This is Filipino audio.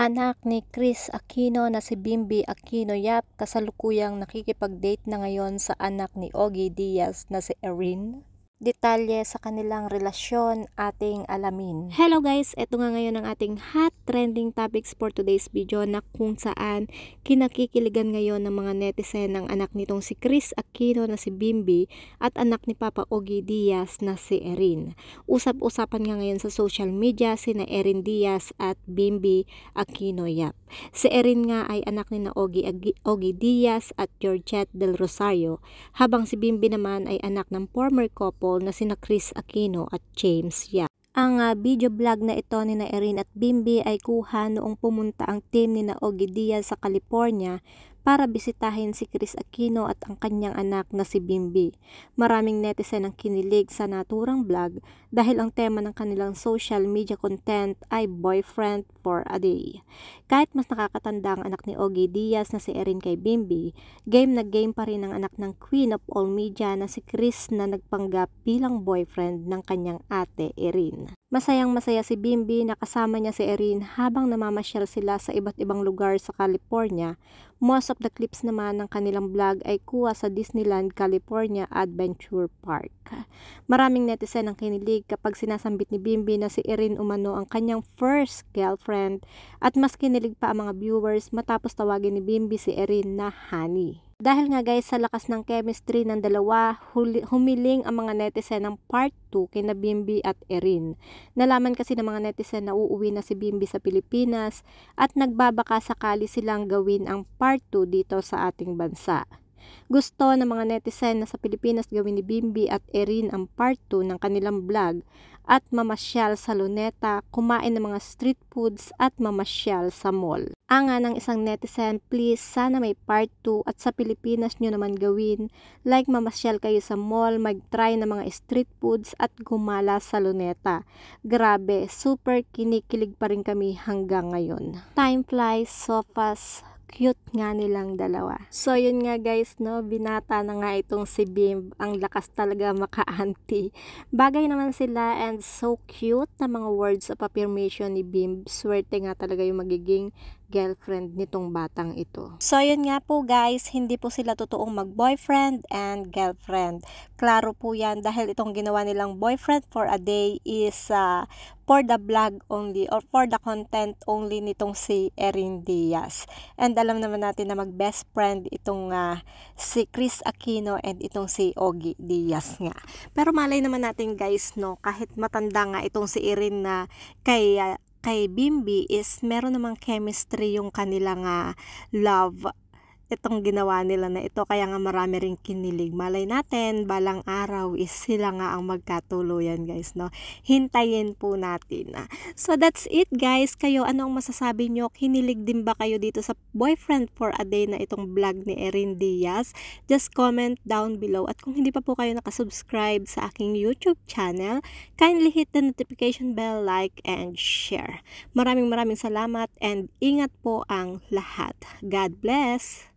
Anak ni Chris Aquino na si Bimby Aquino Yap kasalukuyang nakikipag-date na ngayon sa anak ni Ogie Diaz na si Erin. Detalye sa kanilang relasyon ating alamin. Hello guys, eto nga ngayon ang ating hot trending topics for today's video na kung saan kinakikiligan ngayon ng mga netizen ng anak nitong si Chris Aquino na si Bimby at anak ni Papa Ogie Diaz na si Erin. Usap-usapan nga ngayon sa social media sina Erin Diaz at Bimby Aquino Yap. Si Erin nga ay anak ni na Ogie Diaz at Georgette Del Rosario, habang si Bimby naman ay anak ng former couple na sina Chris Aquino at James Yap. Ang video vlog na ito ni na Erin at Bimby ay kuha noong pumunta ang team ni na Ogie Diaz sa California para bisitahin si Chris Aquino at ang kanyang anak na si Bimby. Maraming netizen ang kinilig sa naturang vlog dahil ang tema ng kanilang social media content ay boyfriend for a day. Kahit mas nakakatanda ang anak ni Ogie Diaz na si Erin kay Bimby, game na game pa rin ang anak ng queen of all media na si Chris na nagpanggap bilang boyfriend ng kanyang ate Erin. Masayang masaya si Bimby na kasama niya si Erin habang namamasyal sila sa iba't ibang lugar sa California. Most of the clips naman ng kanilang vlog ay kuha sa Disneyland California Adventure Park. Maraming netizen ang kinilig kapag sinasambit ni Bimby na si Erin umano ang kanyang first girlfriend, at mas kinilig pa ang mga viewers matapos tawagin ni Bimby si Erin na honey. Dahil nga guys sa lakas ng chemistry ng dalawa, humiling ang mga netizen ng part 2 kina Bimby at Erin. Nalaman kasi ng mga netizen na uuwi na si Bimby sa Pilipinas at nagbabaka sakali silang gawin ang part 2 dito sa ating bansa. Gusto ng mga netizen na sa Pilipinas gawin ni Bimby at Erin ang part 2 ng kanilang vlog at mamasyal sa Luneta, kumain ng mga street foods at mamasyal sa mall. Anga ng isang netizen, please sana may part 2 at sa Pilipinas nyo naman gawin, like mamasyal kayo sa mall, mag-try ng mga street foods at gumala sa Luneta. Grabe, super kinikilig pa rin kami hanggang ngayon. Time flies so fast. Cute nga nilang dalawa. So yun nga guys, no, binata na nga itong si Bim. Ang lakas talaga maka-auntie. Bagay naman sila and so cute na mga words of affirmation ni Bim. Swerte nga talaga yung magiging girlfriend nitong batang ito. So yun nga po guys, hindi po sila totoong mag-boyfriend and girlfriend. Klaro po yan dahil itong ginawa nilang boyfriend for a day is for the vlog only or for the content only nitong si Erin Diaz. And alam naman natin na mag-best friend itong si Chris Aquino and itong si Ogie Diaz nga. Pero malay naman natin guys, no, kahit matanda nga itong si Erin na kay Bimby is meron namang chemistry yung kanilang love. Itong ginawa nila na ito, kaya nga marami ring kinilig. Malay natin, balang araw is sila nga ang magkatuluyan guys, no? Hintayin po natin. So that's it guys. Kayo, ano ang masasabi nyo? Kinilig din ba kayo dito sa boyfriend for a day na itong vlog ni Erin Diaz? Just comment down below. At kung hindi pa po kayo nakasubscribe sa aking YouTube channel, kindly hit the notification bell, like, and share. Maraming salamat and ingat po ang lahat. God bless!